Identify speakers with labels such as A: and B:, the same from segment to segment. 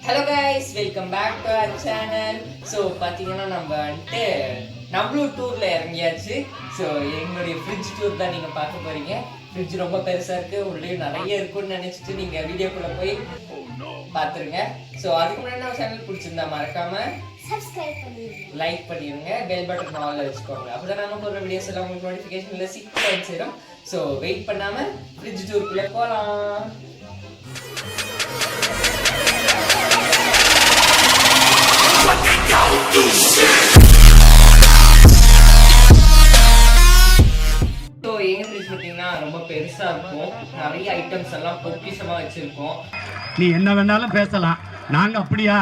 A: Hello guys, welcome back to our channel. So பாத்தீங்கன்னா நம்ம வந்துட்டு நம்மளும் டூர்ல இறங்கியாச்சு. ஸோ எங்களுடைய ஃப்ரிட்ஜ் டூர் தான் நீங்க பார்க்க போறீங்க. ஃப்ரிட்ஜ் ரொம்ப பெருசா இருக்கு, உள்ளே நிறைய இருக்குன்னு நினைச்சிட்டு நீங்க வீடியோக்குள்ள போய் பாத்துருங்க. ஸோ அதுக்கு முன்னாடி நம்ம சேனல் பிடிச்சிருந்தா மறக்காம
B: சப்ஸ்கிரைப் பண்ணிடுங்க,
A: லைக் பண்ணிடுங்க, பெல் பட்டன் ஆல்ல வச்சுக்கோங்க. அப்பதான் நம்ம போடுற வீடியோஸ் எல்லாம் உங்களுக்கு நோட்டிஃபிகேஷன்ல சீக்கிரம் சேரும். ஸோ வெயிட் பண்ணாம ஃப்ரிட்ஜ் டூருக்குள்ள போலாம். ரொம்ப பெருசா இருக்கும், நிறைய ஐட்டம்ஸ் எல்லாம் பொக்கிஷமா வச்சிருக்கோம்.
C: நீ என்ன வேணாலும் பேசலாம், நாங்க அப்படியா?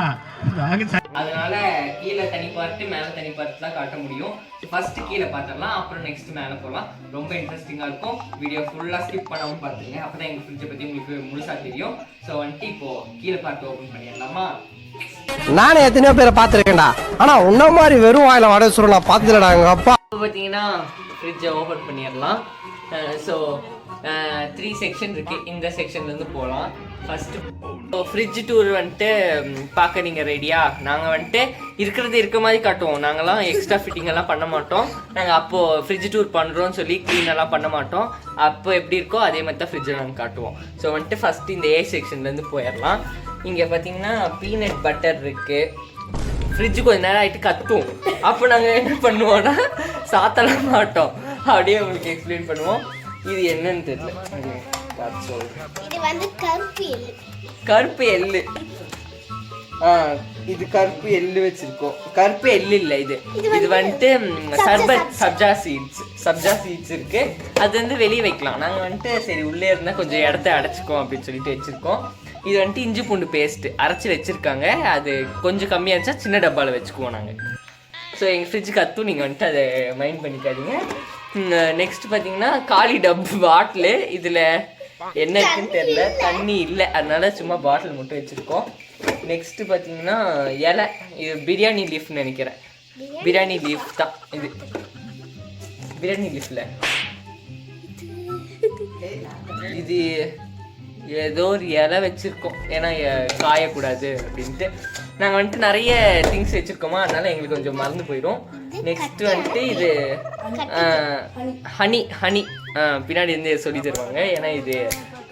A: அதனால கீழே தனி பார்த்து மேல தனி பார்த்து தான் காட்ட முடியும். ஃபர்ஸ்ட் கீழே பார்த்துடலாம், அப்புறம் நெக்ஸ்ட் மேல போகலாம். ரொம்ப இன்ட்ரெஸ்டிங்கா இருக்கும். வீடியோ ஃபுல்லா ஸ்கிப் பண்ணாம பாத்துங்க, அப்பதான் எங்க ஃப்ரிட்ஜை பத்தி உங்களுக்கு முழுசா தெரியும். ஸோ வந்துட்டு இப்போ கீழே பார்த்து ஓபன் பண்ணிடலாமா?
D: நானே எத்தனையோ பேரை பார்த்துருக்கேன்டா, ஆனா உன்ன மாதிரி வெறும் வாயில வடை சுருள் நான் பார்த்ததுலடா. எங்க அப்பா
A: பார்த்தீங்கன்னா ஃப்ரிட்ஜை ஓபன் பண்ணிடலாம். ஸோ 3 செக்ஷன் இருக்கு, இந்த செக்ஷன்லேருந்து போகலாம். ஃபர்ஸ்ட் ஃப்ரிட்ஜ் டூர் வந்துட்டு பார்க்க நீங்கள் ரெடியா? நாங்கள் வந்துட்டு இருக்க மாதிரி காட்டுவோம். நாங்கள்லாம் எக்ஸ்ட்ரா ஃபிட்டிங் எல்லாம் பண்ண மாட்டோம். நாங்கள் அப்போது ஃப்ரிட்ஜ் டூர் பண்ணுறோன்னு சொல்லி க்ளீன் எல்லாம் பண்ண மாட்டோம். அப்போ எப்படி இருக்கோ அதே மாதிரி தான் ஃப்ரிட்ஜை நாங்கள் காட்டுவோம். ஸோ வந்துட்டு ஃபஸ்ட்டு இந்த ஏ செக்ஷன்லேருந்து போயிடலாம். இங்கே பார்த்தீங்கன்னா பீனட் பட்டர் இருக்குது. ஃப்ரிட்ஜு கொஞ்சம் நேரம் ஆகிட்டு கத்தும். அப்போ நாங்கள் என்ன பண்ணுவோம்னா சாத்தலாம் மாட்டோம், அப்படியே உங்களுக்கு எக்ஸ்பிளைன் பண்ணுவோம். இது என்னன்னு தெரியல,
B: இது வந்து கருப்பு எள்ளு.
A: கருப்பு எள்ளு, இது கருப்பு எள்ளு வச்சிருக்கோம். கருப்பு எள்ளு இல்லை, இது வந்துட்டு சப்ஜா சீட்ஸ் இருக்கு. அது வந்து வெளியே வைக்கலாம். நாங்கள் வந்துட்டு சரி உள்ளே இருந்தால் கொஞ்சம் இடத்த அடைச்சிக்கோம் அப்படின்னு சொல்லிட்டு வச்சிருக்கோம். இது வந்துட்டு இஞ்சி பூண்டு பேஸ்ட் அரைச்சி வச்சிருக்காங்க. அது கொஞ்சம் கம்மியாக இருந்துச்சா சின்ன டப்பாவில் வச்சுக்குவோம் நாங்கள். ஸோ எங்கள் ஃப்ரிட்ஜ் கத்தும், நீங்கள் வந்துட்டு அதை மைண்ட் பண்ணிக்காதீங்க. நெக்ஸ்ட் பார்த்தீங்கன்னா காலி டப்பு பாட்டிலு. இதில் என்ன இருக்குன்னு தெரியல, தண்ணி இல்லை, அதனால சும்மா பாட்டில் மட்டும் வச்சுருக்கோம். நெக்ஸ்ட்டு பார்த்தீங்கன்னா இலை, இது பிரியாணி லீஃப்னு நினைக்கிறேன். பிரியாணி லீஃப் தான் இது, பிரியாணி லீஃப்ல இது ஏதோ ஒரு இலை வச்சுருக்கோம், ஏன்னா காயக்கூடாது அப்படின்ட்டு. நாங்கள் வந்துட்டு நிறைய திங்ஸ் வச்சுருக்கோமா, அதனால எங்களுக்கு கொஞ்சம் மறந்து போயிடும். நெக்ஸ்ட் வந்துட்டு இது ஹனி பின்னாடி இருந்து சொல்லி தருவாங்க, ஏன்னா இது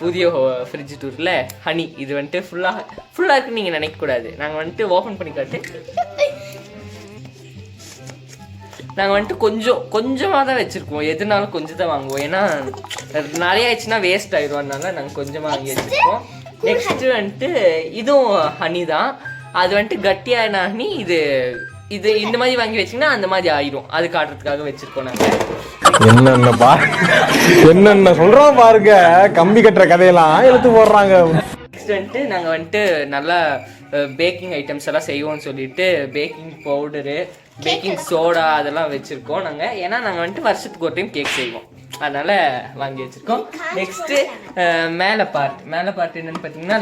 A: புதிய ஃப்ரிட்ஜ் டூரில் ஹனி. இது வந்துட்டு ஃபுல்லாக இருக்குன்னு நீங்கள் நினைக்கக்கூடாது. நாங்கள் வந்துட்டு ஓப்பன் பண்ணி காட்டு, நாங்கள் வந்துட்டு கொஞ்சமாக தான் வச்சுருக்கோம். எதுனாலும் கொஞ்சம் தான் வாங்குவோம், ஏன்னா நிறைய ஆயிடுச்சுன்னா வேஸ்ட் ஆயிடும். அதனால நாங்கள் கொஞ்சமாக வாங்கி வச்சுருக்கோம். நெக்ஸ்ட்டு வந்துட்டு இதுவும் ஹனி தான். அது வந்துட்டு கட்டியான ஹனி. இது இந்த மாதிரி வாங்கி வச்சிங்கன்னா அந்த மாதிரி ஆயிடும், அது காட்டுறதுக்காக வச்சுருக்கோம் நாங்கள்.
D: என்னென்ன சொல்கிறோம் பாருங்க, கம்பி கட்டுற கதையெல்லாம் எடுத்து போடுறாங்க.
A: நெக்ஸ்ட் வந்துட்டு நாங்கள் வந்துட்டு நல்லா பேக்கிங் ஐட்டம்ஸ் எல்லாம் செய்வோம்னு சொல்லிட்டு பேக்கிங் பவுடரு, பேக்கிங் சோடா அதெல்லாம் வச்சுருக்கோம் நாங்கள். ஏன்னா நாங்கள் வந்துட்டு வருஷத்துக்கு ஒரு டைம் கேக் செய்வோம், அதனால் வாங்கி வச்சுருக்கோம். நெக்ஸ்ட்டு மேலே பார்ட் என்னென்னு பார்த்தீங்கன்னா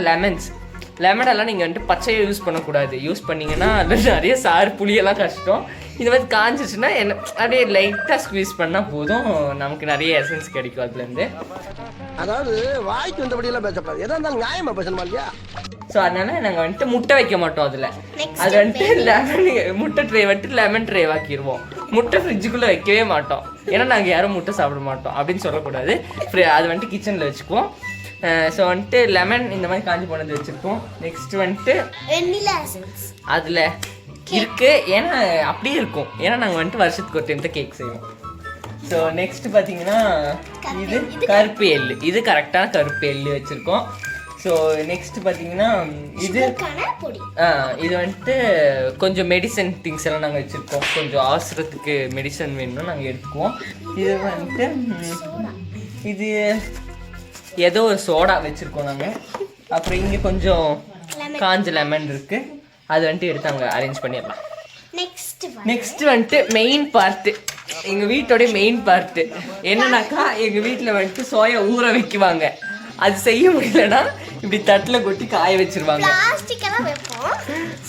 A: லெமனெல்லாம் நீங்கள் வந்துட்டு பச்சையை யூஸ் பண்ணக்கூடாது. யூஸ் பண்ணிங்கன்னா அதில் நிறைய சாறு புளியெல்லாம் கஷ்டம். இந்த மாதிரி காஞ்சிச்சுன்னா என்ன அப்படியே லைட்டாக ஸ்குவீஸ் பண்ணால் போதும், நமக்கு நிறைய எசன்ஸ் கிடைக்கும் அதுலேருந்து.
D: அதாவது வாய்க்கு வந்தபடியெல்லாம் பேசக்கூடாது, எதாக இருந்தாலும் நியாயமா பேசணுமா இல்லையா?
A: ஸோ அதனால நாங்கள் வந்துட்டு முட்டை வைக்க மாட்டோம் அதில். அது வந்துட்டு முட்டை ட்ரே வந்துட்டு லெமன் ட்ரே ஆக்கிடுவோம். முட்டை ஃப்ரிட்ஜுக்குள்ளே வைக்கவே மாட்டோம், ஏன்னா நாங்கள் யாரும் முட்டை சாப்பிட மாட்டோம் அப்படின்னு சொல்லக்கூடாது. அது வந்துட்டு கிச்சனில் வச்சுக்குவோம். ஸோ வந்துட்டு லெமன் இந்த மாதிரி காஞ்சி போனது வச்சுருக்கோம். நெக்ஸ்ட் வந்துட்டு அதில் இருக்குது, ஏன்னா அப்படியே இருக்கும், ஏன்னா நாங்கள் வந்துட்டு வருஷத்துக்கு ஒரு டைம் தான் கேக் செய்வோம். ஸோ நெக்ஸ்ட் பார்த்தீங்கன்னா இது கருப்பு எள்ளு, இது கரெக்டான கருப்பு எள்ளு வச்சுருக்கோம். ஸோ நெக்ஸ்ட் பார்த்தீங்கன்னா இது வந்துட்டு கொஞ்சம் மெடிசன் திங்ஸ் எல்லாம் நாங்கள் வச்சுருக்கோம். கொஞ்சம் அவசரத்துக்கு மெடிசன் வேணும்னு நாங்கள் எடுத்துக்குவோம். இது வந்துட்டு இது ஏதோ ஒரு சோடா வச்சுருக்கோம் நாங்கள். அப்புறம் இங்கே கொஞ்சம் காஞ்ச லெமன் இருக்குது, அது வந்துட்டு எடுத்து அங்கே அரேஞ்ச் பண்ணிடலாம். நெக்ஸ்ட் வந்துட்டு மெயின் பார்ட்டு, எங்கள் வீட்டோடைய மெயின் பார்ட்டு என்னன்னாக்கா, எங்கள் வீட்டில் வந்துட்டு சோயா ஊற வைக்குவாங்க. அது செய்ய முடியலன்னா இப்படி தட்டில் கொட்டி காய வச்சிருவாங்க.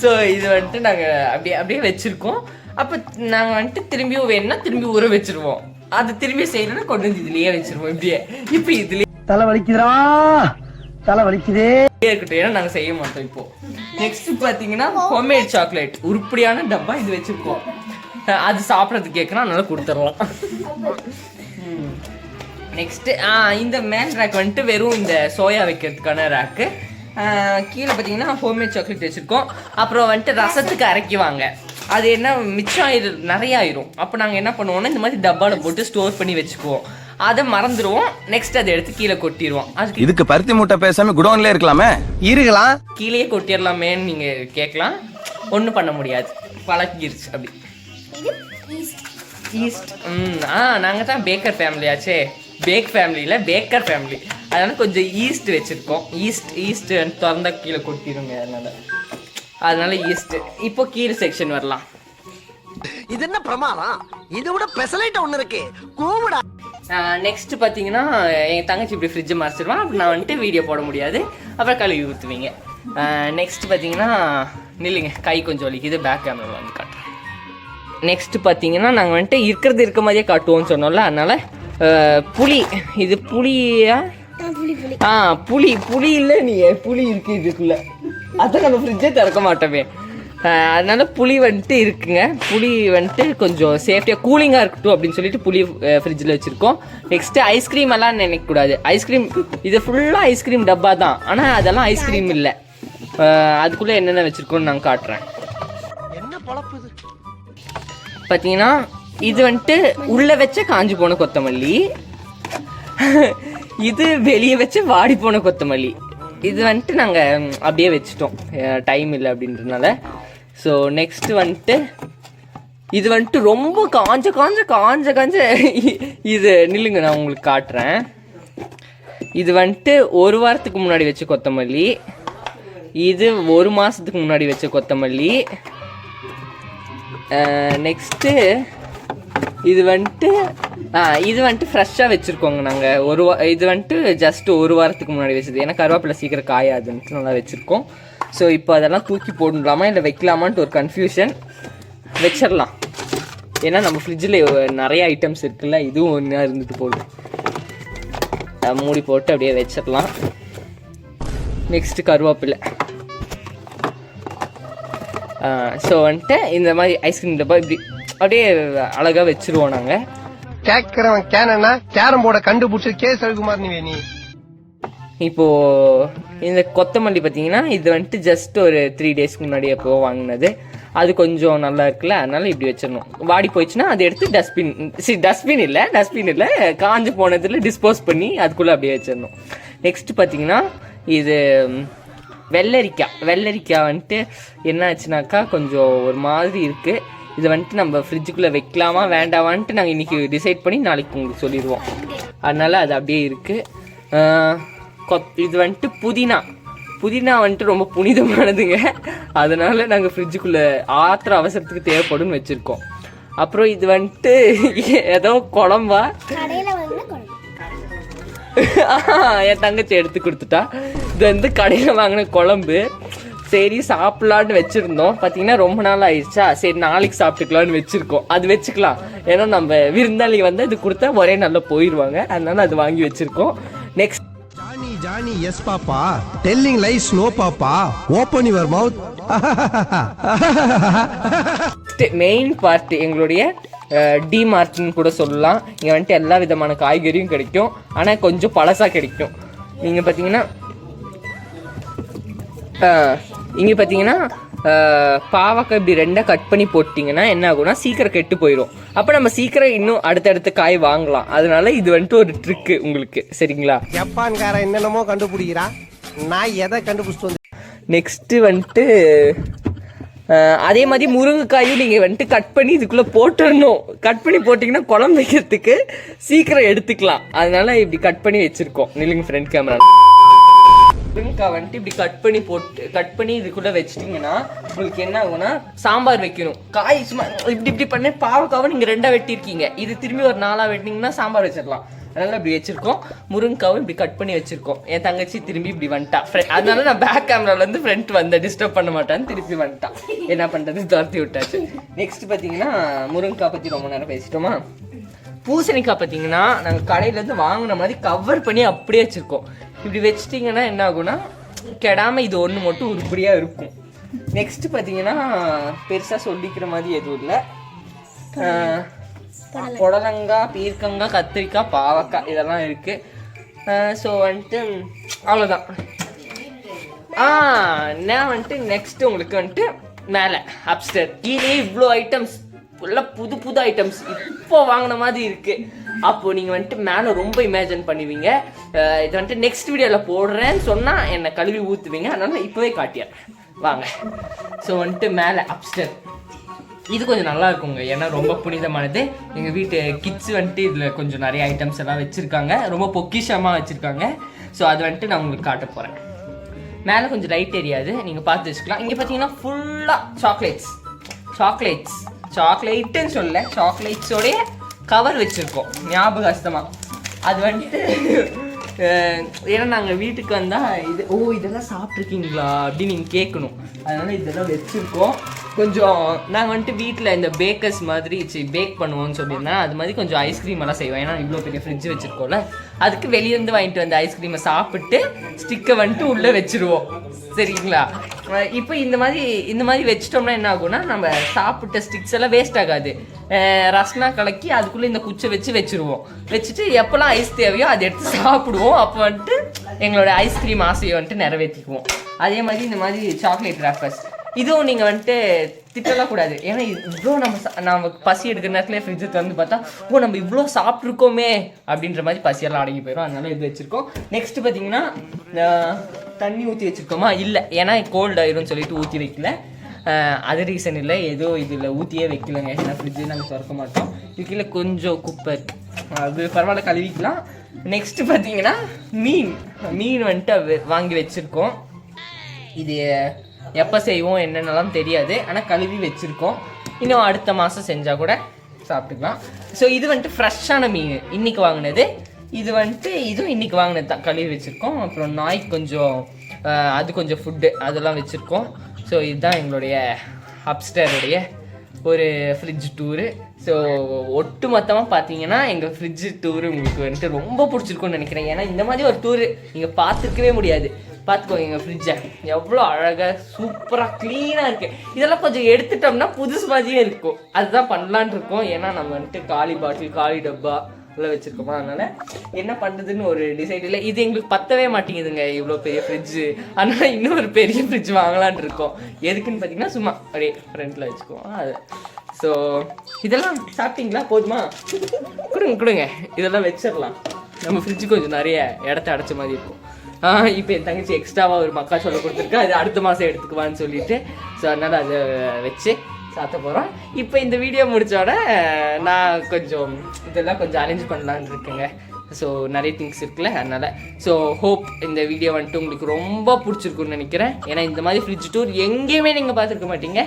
A: ஸோ இது வந்துட்டு நாங்கள் அப்படியே வச்சுருக்கோம். அப்போ நாங்கள் வந்துட்டு திரும்பியும் வேணும்னா திரும்பி ஊற வச்சுருவோம். அது திரும்பி செய்யணும்னா கொண்டு வந்து இதுலேயே வச்சுருவோம். இப்படியே இப்போ இதுலேயே
D: தலை வலிக்குதுடா, தலை வலிக்குதே.
A: இருக்கட்டும், ஏன்னா நாங்கள் செய்ய மாட்டோம் இப்போ. நெக்ஸ்ட் பார்த்தீங்கன்னா ஹோம்மேட் சாக்லேட் உருப்படியான டப்பா இது வச்சுருக்கோம். அது சாப்பிட்றதுக்கு கேட்குறோம், அதனால கொடுத்துடலாம். நெக்ஸ்ட்டு இந்த மேல் ரேக் வந்துட்டு வெறும் இந்த சோயா வைக்கிறதுக்கான ரேக்கு. கீழே பார்த்தீங்கன்னா ஹோம்மேட் சாக்லேட் வச்சுருக்கோம். அப்புறம் வந்துட்டு ரசத்துக்கு அரைக்குவாங்க, அது என்ன மிச்சம் நிறைய ஆயிரும். அப்போ நாங்கள் என்ன பண்ணுவோம்னா இந்த மாதிரி டப்பாவில் போட்டு ஸ்டோர் பண்ணி வச்சுக்குவோம். அதை மறந்துடுவோம். நெக்ஸ்ட் அதை எடுத்து கீழே கொட்டிடுவோம். அதுக்கு
E: இதுக்கு பருத்தி மூட்டை பேசாம குடோன்ல இருக்கலாமே.
D: இருக்கலாம்,
A: கீழே கொட்டிடலாமேன்னு நீங்கள் கேட்கலாம். ஒன்றும் பண்ண முடியாது, பழகிருச்சு அப்படி. ஈஸ்ட் நாங்கள் தான் பேக்கர் ஃபேமிலியாச்சே. பேக் ஃபேமிலியில் பேக்கர் ஃபேமிலி, அதனால் கொஞ்சம் ஈஸ்ட் வச்சுருக்கோம். ஈஸ்ட் திறந்தா கீழே கொட்டிடுங்க, அதனால ஈஸ்ட். இப்போ கீழே செக்ஷன் வரலாம்.
D: இது என்ன பிரமாதம், இது விட பெசலைட் ஒண்ணு இருக்கு கூவுடா.
A: நெக்ஸ்ட் பார்த்தீங்கன்னா எங்கள் தங்கச்சி இப்படி ஃப்ரிட்ஜை மறைச்சிடுவான். அப்படி நான் வந்துட்டு வீடியோ போட முடியாது, அப்புறம் கழுவி ஊற்றுவீங்க. நெக்ஸ்ட் பார்த்தீங்கன்னா நில்லுங்க, கை கொஞ்சம் வலிக்குது, பேக் கேமரா வந்து காட்டுறேன். நெக்ஸ்ட் பார்த்தீங்கன்னா நாங்கள் வந்துட்டு இருக்க மாதிரியே காட்டுவோம்னு சொன்னோம்ல, அதனால புளி, இது புளியா? புளி இல்லை, நீ புளி இருக்கு இதுக்குள்ள, அதான் நம்ம ஃப்ரிட்ஜே திறக்க மாட்டோமே. அதனால புளி வந்துட்டு இருக்குங்க. புளி வந்துட்டு கொஞ்சம் சேஃப்டியாக கூலிங்காக இருக்கட்டும் அப்படின்னு சொல்லிட்டு புளி ஃப்ரிட்ஜில் வச்சுருக்கோம். நெக்ஸ்ட்டு ஐஸ்கிரீம் எல்லாம் நினைக்கக்கூடாது. ஐஸ்கிரீம் இது ஃபுல்லாக ஐஸ்கிரீம் டப்பா தான், ஆனால் அதெல்லாம் ஐஸ்கிரீம் இல்லை. அதுக்குள்ளே என்னென்ன வச்சுருக்கோன்னு நான் காட்டுறேன்.
D: என்ன பொழப்பு இது
A: பார்த்தீங்கன்னா இது வந்துட்டு உள்ளே வச்ச காஞ்சி போன கொத்தமல்லி, இது வெளியே வச்ச வாடி போன கொத்தமல்லி. இது வந்துட்டு நாங்கள் அப்படியே வச்சுட்டோம், டைம் இல்லை அப்படின்றதுனால. ஸோ நெக்ஸ்ட் வந்துட்டு இது வந்துட்டு ரொம்ப காஞ்ச இது நில்லுங்க, நான் உங்களுக்கு காட்டுறேன். இது வந்துட்டு ஒரு வாரத்துக்கு முன்னாடி வச்ச கொத்தமல்லி, இது ஒரு மாதத்துக்கு முன்னாடி வச்ச கொத்தமல்லி. நெக்ஸ்ட்டு இது வந்துட்டு ஃப்ரெஷ்ஷாக வச்சுருக்கோங்க நாங்கள். இது வந்துட்டு ஜஸ்ட் ஒரு வாரத்துக்கு முன்னாடி வச்சது, ஏன்னா கருவேப்பிலை சீக்கிரம் காயாதுன்ட்டு நல்லா வச்சுருக்கோம். ஸோ இப்போ அதெல்லாம் தூக்கி போடலாமா இல்லை வைக்கலாமான்ட்டு ஒரு கன்ஃபியூஷன். வச்சிடலாம், ஏன்னா நம்ம ஃப்ரிட்ஜில் நிறைய ஐட்டம்ஸ் இருக்குல்ல, இதுவும் ஒன்றா இருந்துட்டு போகுது. மூடி போட்டு அப்படியே வச்சிடலாம். நெக்ஸ்ட்டு கருவேப்பிலை. ஸோ வந்துட்டு இந்த மாதிரி ஐஸ்கிரீம் டப்பா இப்படி அப்படியே அழகாக வச்சுருவோம் நாங்கள்.
D: கேட்கிறவன் கேனா கேரம் போர்டை கண்டுபிடிச்சி கேஸ் ரவிக்குமார் நீ.
A: இப்போது இந்த கொத்தமல்லி பார்த்தீங்கன்னா இது வந்துட்டு ஜஸ்ட் ஒரு 3 டேஸ்க்கு முன்னாடி எப்போ வாங்கினது. அது கொஞ்சம் நல்லா இருக்குல்ல, அதனால இப்படி வச்சிடணும். வாடி போயிடுச்சுன்னா அதை எடுத்து டஸ்ட்பின் இல்லை காஞ்சு போனதில் டிஸ்போஸ் பண்ணி அதுக்குள்ளே அப்படியே வச்சிடணும். நெக்ஸ்ட் பார்த்தீங்கன்னா இது வெள்ளரிக்காய் வந்துட்டு என்ன ஆச்சுனாக்கா கொஞ்சம் ஒரு மாதிரி இருக்குது. இது வந்துட்டு நம்ம ஃப்ரிட்ஜுக்குள்ளே வைக்கலாமா வேண்டாமான்ட்டு நாங்கள் இன்றைக்கி டிசைட் பண்ணி நாளைக்கு உங்களுக்கு சொல்லிடுவோம். அதனால் அது அப்படியே இருக்குது. இது வந்துட்டு புதினா வந்துட்டு ரொம்ப புனிதமானதுங்க, அதனால் நாங்கள் ஃப்ரிட்ஜுக்குள்ளே அவசரத்துக்கு தேவைப்படும்னு வச்சுருக்கோம். அப்புறம் இது வந்துட்டு ஏதோ குழம்பா என் தங்கச்சி எடுத்து கொடுத்துட்டா. இது வந்து கடையில் வாங்கின குழம்பு. சரி சாப்பிட்லான்னு வச்சுருந்தோம், பார்த்தீங்கன்னா ரொம்ப நாள் ஆயிடுச்சா, சரி நாளைக்கு சாப்பிட்டுக்கலான்னு வச்சுருக்கோம். அது வச்சுக்கலாம், ஏன்னா நம்ம விருந்தாளி வந்து இது கொடுத்தா ஒரே நாளில் போயிடுவாங்க, அதனால அது வாங்கி வச்சுருக்கோம். Next
D: Johnny, yes papa. Telling lies, no papa. Open your mouth.
A: Main part எங்களுடைய டிமார்ட்னு கூட சொல்லலாம். இங்கே வந்துட்டு எல்லா விதமான காய்கறியும் கிடைக்கும், ஆனால் கொஞ்சம் பழசாக கிடைக்கும். நீங்கள் பார்த்தீங்கன்னா இங்கே பார்த்தீங்கன்னா பாவக்காய் இப்படி 2 கட் பண்ணி போட்டிங்கன்னா என்ன ஆகும்னா சீக்கிரம் கெட்டு போயிடும். அப்போ நம்ம சீக்கிரம் இன்னும் அடுத்தடுத்த காய் வாங்கலாம். அதனால இது வந்துட்டு ஒரு ட்ரிக்கு உங்களுக்கு, சரிங்களா?
D: ஜப்பான்காரன் என்னென்னமோ கண்டுபிடிக்கிறா, நான் எதை கண்டுபிடிச்சிட்டு வந்து.
A: நெக்ஸ்ட்டு வந்துட்டு அதே மாதிரி முருங்கைக்காயும் நீங்கள் வந்துட்டு கட் பண்ணி இதுக்குள்ளே போட்டுடணும். கட் பண்ணி போட்டிங்கன்னா குழம்பு வைக்கிறதுக்கு சீக்கிரம் எடுத்துக்கலாம். அதனால இப்படி கட் பண்ணி வச்சுருக்கோம். நில்லுங்க ஃப்ரண்ட் கேமரா. முருங்கைக்காய் வந்துட்டு இப்படி கட் பண்ணி இதுக்குள்ளே வச்சிட்டிங்கன்னா உங்களுக்கு என்ன ஆகும்னா சாம்பார் வைக்கணும். காய் சும்மா இப்படி பண்ணி பாவக்காவை நீங்கள் 2ஆக வெட்டியிருக்கீங்க, இது திரும்பி ஒரு 4ஆக வெட்டினீங்கன்னா சாம்பார் வச்சிடலாம். அதனால இப்படி வச்சிருக்கோம். முருங்கைக்காவும் இப்படி கட் பண்ணி வச்சிருக்கோம். என் தங்கச்சி திரும்பி இப்படி வந்துட்டா. அதனால நான் பேக் கேமராலேருந்து ஃப்ரண்ட் வந்தேன், டிஸ்டர்ப் பண்ண மாட்டான்னு திருப்பி வந்துட்டான். என்ன பண்ணுறது, துரத்தி விட்டாச்சு. நெக்ஸ்ட் பார்த்தீங்கன்னா முருங்கைக்காய் பற்றி ரொம்ப நேரம் பேசிட்டோமா. பூசணிக்காய் பார்த்தீங்கன்னா நாங்கள் கடையிலேருந்து வாங்கின மாதிரி கவர் பண்ணி அப்படியே வச்சுருக்கோம். இப்படி வச்சிட்டிங்கன்னா என்ன ஆகும்னா கெடாமல் இது ஒன்று மட்டும் உருப்படியாக இருக்கும். நெக்ஸ்ட்டு பார்த்தீங்கன்னா பெருசாக சொல்லிக்கிற மாதிரி எதுவும் இல்லை. புடலங்காய், பீர்க்கங்காய், கத்திரிக்காய், பாவக்காய் இதெல்லாம் இருக்குது. ஸோ வந்துட்டு அவ்வளோதான். நான் வந்துட்டு நெக்ஸ்ட்டு உங்களுக்கு வந்துட்டு மேலே அப்ஸ்டர் கீழே இவ்வளோ ஐட்டம்ஸ் ஃபுல்லாக புது புது ஐட்டம்ஸ் இப்போ வாங்கின மாதிரி இருக்குது. அப்போது நீங்கள் வந்துட்டு மேலே ரொம்ப இமேஜின் பண்ணுவீங்க. இது வந்துட்டு நெக்ஸ்ட் வீடியோவில் போடுறேன்னு சொன்னால் என்னை கழுவி ஊற்றுவீங்க. அதனால இப்போவே காட்டிடுறேன் வாங்க. ஸோ வந்துட்டு மேலே அப்ஸ்டர் இது கொஞ்சம் நல்லா இருக்குங்க, ஏன்னா ரொம்ப புனிதமானது. எங்கள் வீட்டு கிட்ஸ் வந்துட்டு இதில் கொஞ்சம் நிறைய ஐட்டம்ஸ் எல்லாம் வச்சுருக்காங்க, ரொம்ப பொக்கிஷமாக வச்சுருக்காங்க. ஸோ அது வந்துட்டு நான் உங்களுக்கு காட்ட போகிறேன். மேலே கொஞ்சம் லைட் தெரியாது, நீங்கள் பார்த்து வச்சுக்கலாம். இங்கே பார்த்தீங்கன்னா ஃபுல்லாக சாக்லேட்டுன்னு சொல்ல, சாக்லேட்ஸோடைய கவர் வச்சுருக்கோம் ஞாபகாஸ்தமாக. அது வந்துட்டு ஏன்னா நாங்கள் வீட்டுக்கு வந்தால் இதெல்லாம் சாப்பிட்ருக்கீங்களா அப்படின்னு நீங்கள் கேட்கணும். அதனால் இதெல்லாம் வச்சுருக்கோம். கொஞ்சம் நாங்கள் வந்துட்டு வீட்டில் இந்த பேக்கர்ஸ் மாதிரி பேக் பண்ணுவோம்னு சொல்லியிருந்தேன். அது மாதிரி கொஞ்சம் ஐஸ்கிரீம் எல்லாம் செய்வோம். ஏன்னா இவ்வளோ பெரிய ஃப்ரிட்ஜ் வச்சுருக்கோம்ல, அதுக்கு வெளியேருந்து வாங்கிட்டு வந்த ஐஸ்கிரீமை சாப்பிட்டு ஸ்டிக்கை வந்துட்டு உள்ளே வச்சுருவோம். சரிங்களா? இப்போ இந்த மாதிரி வச்சிட்டோம்னா என்ன ஆகும்னா, நம்ம சாப்பிட்ட ஸ்டிக்ஸ் எல்லாம் வேஸ்ட் ஆகாது. ரஸ்னா கலக்கி அதுக்குள்ளே இந்த குச்சை வச்சுருவோம். வச்சுட்டு எப்போல்லாம் ஐஸ் தேவையோ அதை எடுத்து சாப்பிடுவோம். அப்போ வந்துட்டு எங்களோட ஐஸ்கிரீம் ஆசையை வந்துட்டு நிறைவேற்றிக்குவோம். அதே மாதிரி இந்த மாதிரி சாக்லேட் ரேப்பர்ஸ் இதுவும் நீங்கள் வந்துட்டு திட்டலாம் கூடாது. ஏன்னா இவ்வளோ நம்ம பசி எடுக்கிற நேரத்தில் ஃப்ரிட்ஜை திறந்து பார்த்தா நம்ம இவ்வளோ சாப்பிட்ருக்கோமே அப்படின்ற மாதிரி பசியெல்லாம் அடங்கி போயிடும். அதனால இது வச்சுருக்கோம். நெக்ஸ்ட்டு பார்த்தீங்கன்னா தண்ணி ஊற்றி வச்சுருக்கோமா? இல்லை, ஏன்னா கோல்டு ஆயிரும்னு சொல்லிட்டு ஊற்றி வைக்கல. அது ரீசன் இல்லை, ஏதோ இதில் ஊற்றியே வைக்கலங்க. ஏன்னா ஃப்ரிட்ஜு நாங்கள் திறக்க மாட்டோம். இதுக்குள்ள கொஞ்சம் குப்பை அது பரவாயில்ல, கழுவிக்கலாம். நெக்ஸ்ட்டு பார்த்தீங்கன்னா மீன் வந்துட்டு வாங்கி வச்சுருக்கோம். இது எப்போ செய்வோம் என்னென்னலாம் தெரியாது, ஆனால் கழுவி வச்சுருக்கோம். இன்னும் அடுத்த மாதம் செஞ்சால் கூட சாப்பிட்டுக்கலாம். ஸோ இது வந்துட்டு ஃப்ரெஷ்ஷான மீன் இன்றைக்கி வாங்கினது. இது வந்துட்டு இதுவும் இன்றைக்கி வாங்கினது தான், கழுவி வச்சுருக்கோம். அப்புறம் நாய்க்கு கொஞ்சம் அது கொஞ்சம் ஃபுட்டு அதெல்லாம் வச்சுருக்கோம். ஸோ இதுதான் எங்களுடைய அப்ஸ்டருடைய ஒரு ஃப்ரிட்ஜ் டூரு. ஸோ ஒட்டு மொத்தமாக பார்த்தீங்கன்னா எங்கள் ஃப்ரிட்ஜ் டூரு உங்களுக்கு வந்துட்டு ரொம்ப பிடிச்சிருக்குன்னு நினைக்கிறேன். ஏன்னா இந்த மாதிரி ஒரு டூரு நீங்கள் பார்த்துருக்கவே முடியாது. பார்த்துக்கோங்க எங்கள் ஃப்ரிட்ஜை எவ்வளோ அழகாக சூப்பராக க்ளீனாக இருக்குது. இதெல்லாம் கொஞ்சம் எடுத்துட்டோம்னா புதுசு மாதிரியே இருக்கும். அதுதான் பண்ணலான் இருக்கோம். ஏன்னா நம்ம வந்துட்டு காலி பாட்டில், காலி டப்பா எல்லாம் வச்சுருக்கோமா, அதனால் என்ன பண்ணுறதுன்னு ஒரு டிசைட் இல்லை. இது எங்களுக்கு பத்தவே மாட்டேங்குதுங்க இவ்வளோ பெரிய ஃப்ரிட்ஜு. அதனால் இன்னொரு பெரிய ஃப்ரிட்ஜ் வாங்கலான் இருக்கோம். எதுக்குன்னு பார்த்தீங்கன்னா சும்மா அப்படியே ஃப்ரெண்டில் வச்சுக்குவோம் அது. ஸோ இதெல்லாம் சாப்பிட்டீங்களா? போதுமா? கொடுங்க இதெல்லாம் வச்சிடலாம். நம்ம ஃப்ரிட்ஜு கொஞ்சம் நிறைய இடத்த அடைச்ச மாதிரி இருக்கும். இப்போ என் தங்கச்சி எக்ஸ்ட்ராவாக ஒரு மக்காச்சோளம் கொடுத்துருக்கா, அது அடுத்த மாதம் எடுத்துக்குவான்னு சொல்லிட்டு. ஸோ அதனால் அதை வச்சு சாத்த போகிறோம். இப்போ இந்த வீடியோ முடித்தோட நான் கொஞ்சம் இதெல்லாம் கொஞ்சம் அரேஞ்ச் பண்ணலான்னு இருக்கேங்க. ஸோ நிறைய திங்ஸ் இருக்குல்ல, அதனால். ஸோ ஹோப் இந்த வீடியோ வந்துட்டு உங்களுக்கு ரொம்ப பிடிச்சிருக்குன்னு நினைக்கிறேன். ஏன்னா இந்த மாதிரி ஃப்ரிட்ஜ் டூர் எங்கேயுமே நீங்கள் பார்த்துருக்க மாட்டீங்க.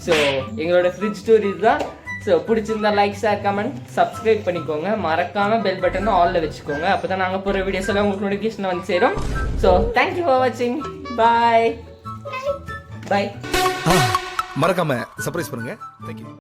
A: ஸோ எங்களோட ஃப்ரிட்ஜ் டூர் இதுதான். ஸோ பிடிச்சிருந்தா லைக், ஷேர், கமெண்ட், சப்ஸ்கிரைப் பண்ணிக்கோங்க. மறக்காமல் பெல் பட்டனும் ஆலில் வச்சுக்கோங்க. அப்போ தான் நாங்கள் போகிற வீடியோஸ் எல்லாம் உங்களுக்கு நோட்டிஃபிகேஷன் வந்து சேரும். ஸோ தேங்க்யூ ஃபார் வாட்சிங். பாய்.
F: மறக்காம சர்ப்ரைஸ் பண்ணுங்க. தேங்க்யூ.